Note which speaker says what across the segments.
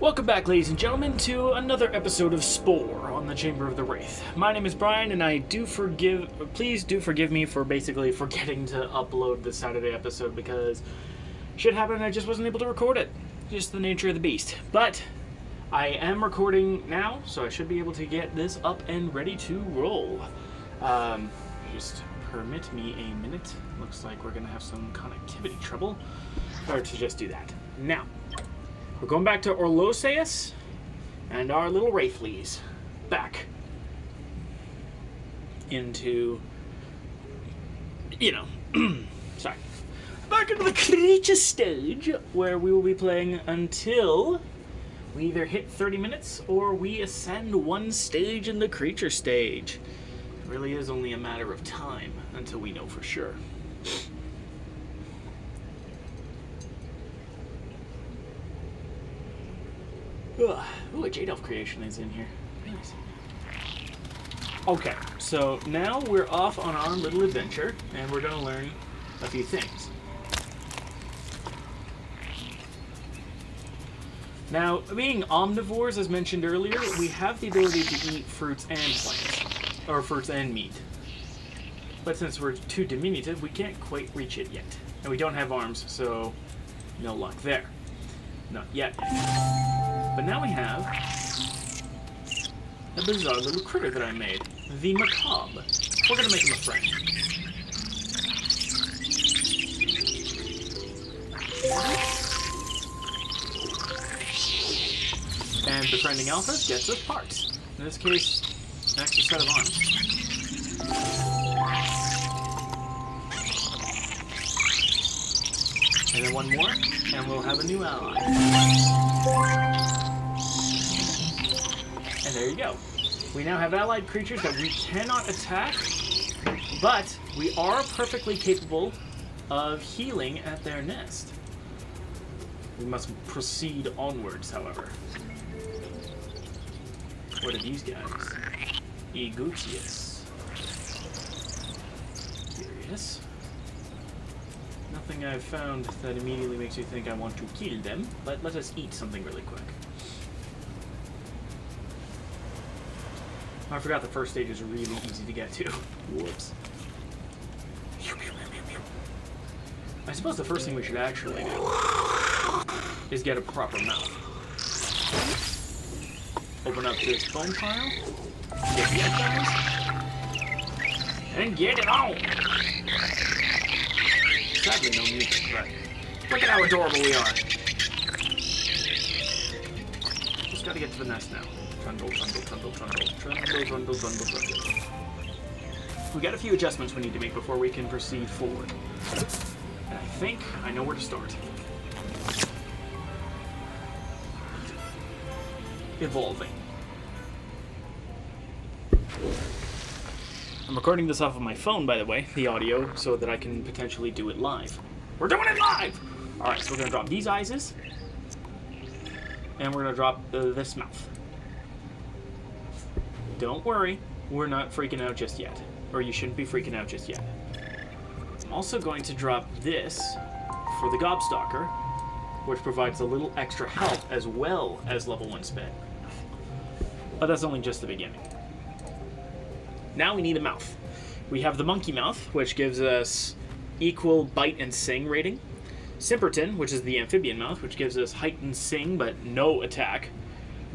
Speaker 1: Welcome back, ladies and gentlemen, to another episode of Spore on the Chamber of the Wraith. My name is Brian, and please do forgive me for basically forgetting to upload the Saturday episode because shit happened and I just wasn't able to record it. Just the nature of the beast. But I am recording now, so I should be able to get this up and ready to roll. Just permit me a minute. Looks like we're gonna have some connectivity trouble. Or to just do that. Now, we're going back to Orloseus and our little Wraithlies. Back into, sorry. Back into the creature stage, where we will be playing until we either hit 30 minutes or we ascend one stage in the creature stage. It really is only a matter of time until we know for sure. Ooh, a Jade Elf creation is in here. Nice. Okay, so now we're off on our little adventure, and we're going to learn a few things. Now, being omnivores, as mentioned earlier, we have the ability to eat fruits and plants, or fruits and meat. But since we're too diminutive, we can't quite reach it yet. And we don't have arms, so no luck there. Not yet. But now we have a bizarre little critter that I made. The Macabre. We're going to make him a friend. And befriending Alpha gets us parts. In this case, an extra set of arms. And then one more, and we'll have a new ally. And there you go. We now have allied creatures that we cannot attack, but we are perfectly capable of healing at their nest. We must proceed onwards, however. What are these guys? Egutius. Curious. Nothing I've found that immediately makes you think I want to kill them, but let us eat something really quick. I forgot the first stage is really easy to get to. Whoops. I suppose the first thing we should actually do is get a proper mouth. Open up this bone pile, get the guys, and get it on! Sadly, no music, but look at how adorable we are. Just gotta get to the nest now. Trundle, trundle, trundle, trundle, trundle, trundle, trundle, trundle. We got a few adjustments we need to make before we can proceed forward. And I think I know where to start. Evolving. I'm recording this off of my phone, by the way, the audio, so that I can potentially do it live. We're doing it live! Alright, so we're going to drop these eyes, and we're going to drop this mouth. Don't worry, we're not freaking out just yet. Or you shouldn't be freaking out just yet. I'm also going to drop this for the Gobstalker, which provides a little extra health as well as level 1 spin. But that's only just the beginning. Now we need a mouth. We have the Monkey Mouth, which gives us equal bite and sing rating. Simperton, which is the Amphibian Mouth, which gives us heightened sing but no attack.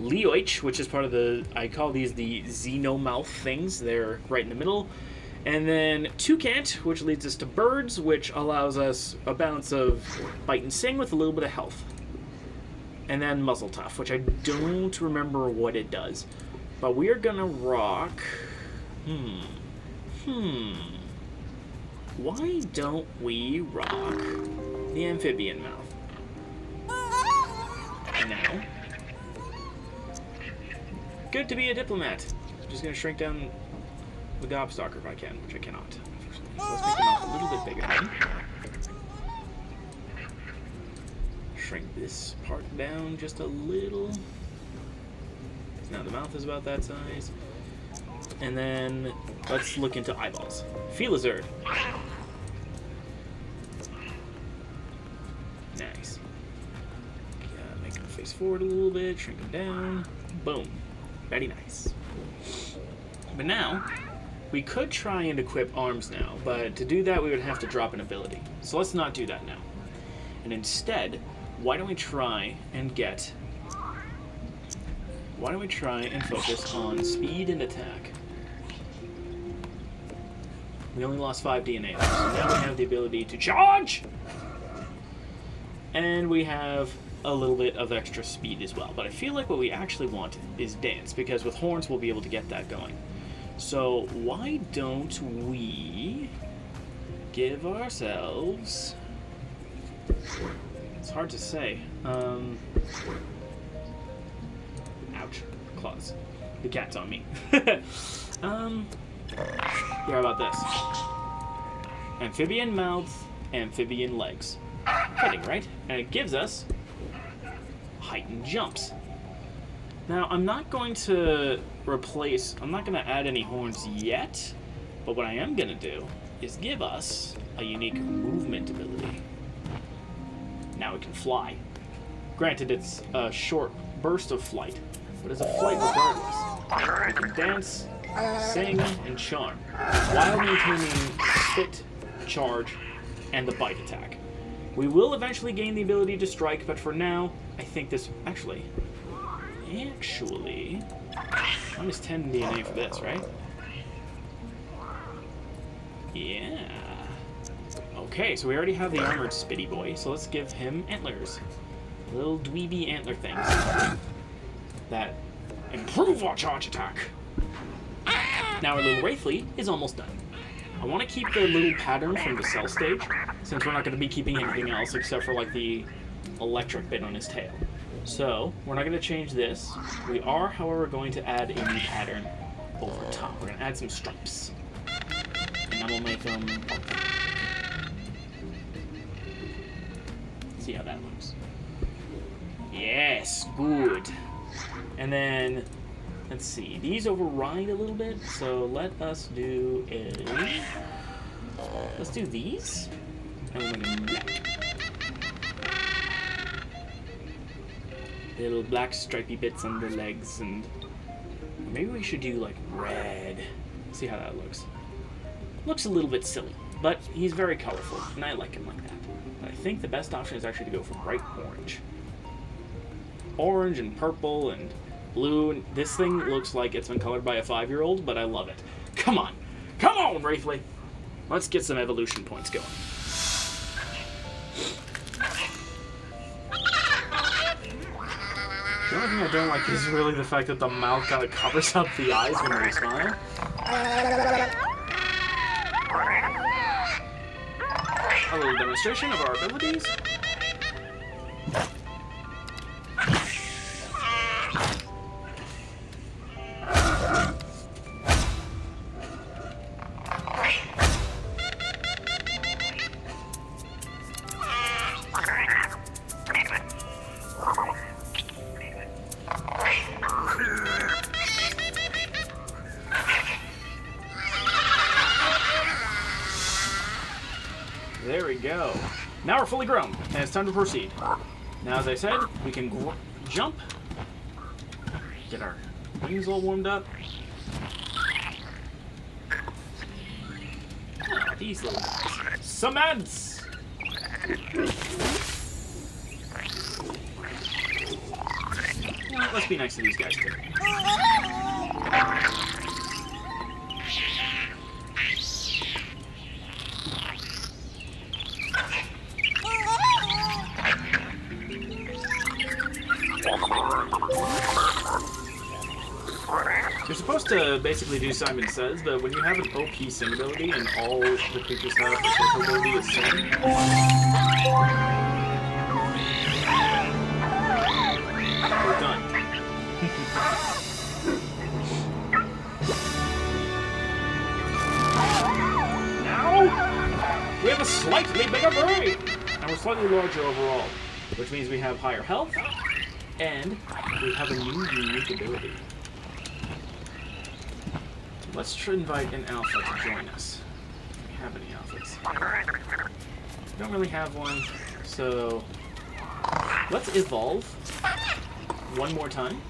Speaker 1: Leoich, which is part of the, I call these the Xenomouth things. They're right in the middle. And then Toucant, which leads us to Birds, which allows us a balance of bite and sing with a little bit of health. And then Muzzletuff, which I don't remember what it does. But we are gonna rock... Why don't we rock the Amphibian Mouth? And now... Good to be a diplomat. I'm just gonna shrink down the Gobstalker if I can, which I cannot. So let's make the mouth a little bit bigger then. Shrink this part down just a little. Now the mouth is about that size. And then let's look into eyeballs. Felizard. Nice. Make him face forward a little bit, shrink him down. Boom. Very nice. But now, we could try and equip arms now, but to do that we would have to drop an ability. So let's not do that now. And instead, why don't we try and focus on speed and attack? We only lost 5 DNA, so now we have the ability to charge! And we have a little bit of extra speed as well. But I feel like what we actually want is dance, because with horns we'll be able to get that going. So why don't we give ourselves... It's hard to say. Ouch. Claws. The cat's on me. Yeah, how about this? Amphibian mouth, amphibian legs. Fitting, right? And it gives us heightened jumps. Now, I'm not going to add any horns yet, but what I am going to do is give us a unique movement ability. Now we can fly. Granted, it's a short burst of flight, but it's a flight regardless. We can dance, sing, and charm, while maintaining spit, charge, and the bite attack. We will eventually gain the ability to strike, but for now, I think this... Actually... minus 10 DNA for this, right? Yeah. Okay, so we already have the armored Spitty Boy, so let's give him antlers. Little dweeby antler things that improve our charge attack. Now our little Wraithly is almost done. I want to keep the little pattern from the cell stage, since we're not going to be keeping anything else except for like the electric bit on his tail. So, we're not going to change this. We are, however, going to add a new pattern over top. We're going to add some stripes. And then we'll make them... See how that looks. Yes, good. And then, let's see. These override a little bit, so let us do let's do these. And we're going to... Little black stripy bits on the legs, and maybe we should do like red. See how that looks. Looks a little bit silly, but he's very colorful, and I like him like that. But I think the best option is actually to go for bright orange. Orange and purple and blue, and this thing looks like it's been colored by a 5-year-old, but I love it. Come on, Wraithly. Let's get some evolution points going. The only thing I don't like is really the fact that the mouth kind of covers up the eyes when they smile. A little demonstration of our abilities. There we go. Now we're fully grown, and it's time to proceed. Now, as I said, we can jump, get our wings all warmed up. Oh, these little guys. Cements! Yeah, let's be nice to these guys, too. You're supposed to basically do Simon Says, but when you have an OP sing ability and all the creatures have the social ability is sing, we're done. Now, we have a slightly bigger brain! And we're slightly larger overall, which means we have higher health, and we have a new unique ability. Let's try to invite an alpha to join us. Do we have any alphas? We don't really have one, so let's evolve one more time,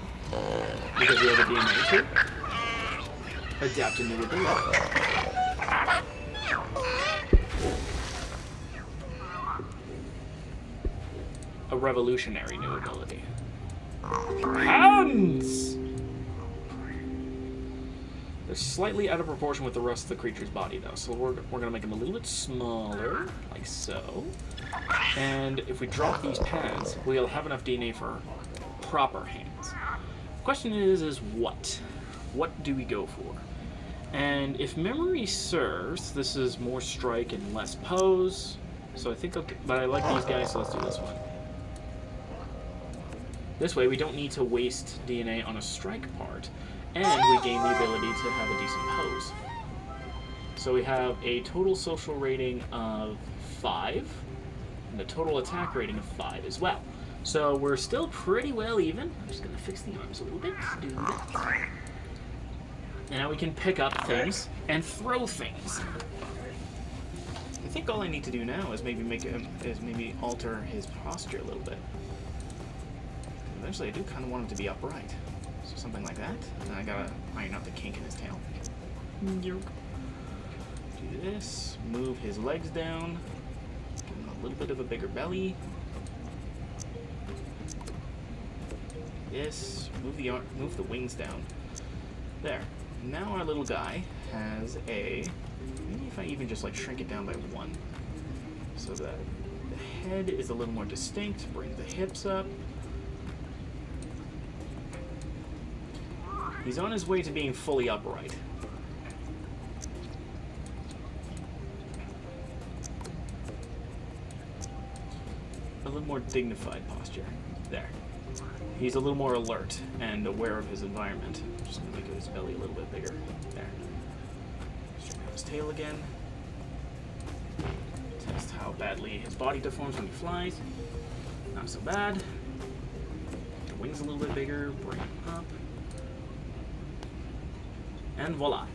Speaker 1: because we have a DNA to adapt a new ability. A revolutionary new ability. Hands! They're slightly out of proportion with the rest of the creature's body, though, so we're going to make them a little bit smaller, like so. And if we drop these pads, we'll have enough DNA for proper hands. The question is what? What do we go for? And if memory serves, this is more strike and less pose. So I think, but I like these guys, so let's do this one. This way, we don't need to waste DNA on a strike part, and we gain the ability to have a decent pose. So we have a total social rating of 5, and a total attack rating of 5 as well. So we're still pretty well even. I'm just going to fix the arms a little bit. Do that. And now we can pick up things and throw things. I think all I need to do now is maybe alter his posture a little bit. Eventually, I do kind of want him to be upright. So something like that. And then I gotta iron out the kink in his tail. Do this. Move his legs down. Give him a little bit of a bigger belly. This. Move the wings down. There. Now our little guy has a... Maybe if I even just like shrink it down by 1. So that the head is a little more distinct. Bring the hips up. He's on his way to being fully upright. A little more dignified posture. There. He's a little more alert and aware of his environment. Just gonna make his belly a little bit bigger. There. Straighten out his tail again. Test how badly his body deforms when he flies. Not so bad. The wings a little bit bigger. Bring him up. And voila,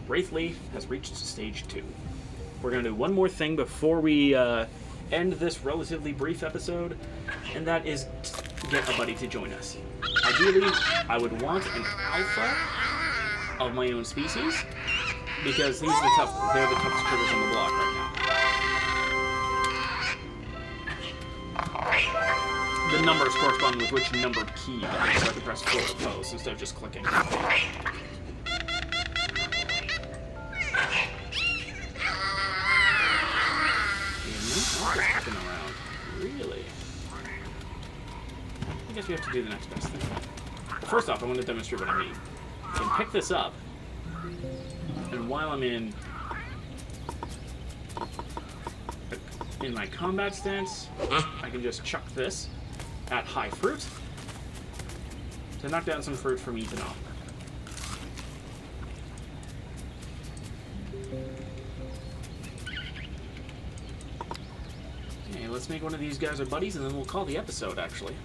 Speaker 1: Wraith Leaf has reached stage 2. We're going to do one more thing before we end this relatively brief episode, and that is get a buddy to join us. Ideally, I would want an alpha of my own species, because they're the toughest critters on the block right now. The numbers correspond with which numbered key, so I can press forward pose instead of just clicking. Around. Really? I guess we have to do the next best thing. First off, I want to demonstrate what I mean. I can pick this up, and while I'm in my combat stance, I can just chuck this at high fruit to knock down some fruit from Ethan off. Let's make one of these guys our buddies, and then we'll call the episode, actually.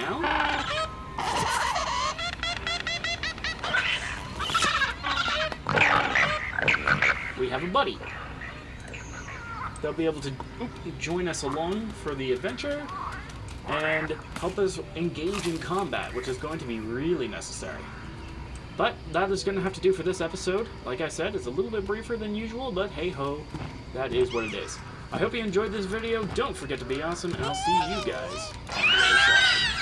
Speaker 1: Now, we have a buddy. They'll be able to join us along for the adventure and help us engage in combat, which is going to be really necessary. But that is going to have to do for this episode. Like I said, it's a little bit briefer than usual, but hey-ho, that is what it is. I hope you enjoyed this video. Don't forget to be awesome, and I'll see you guys on the other side.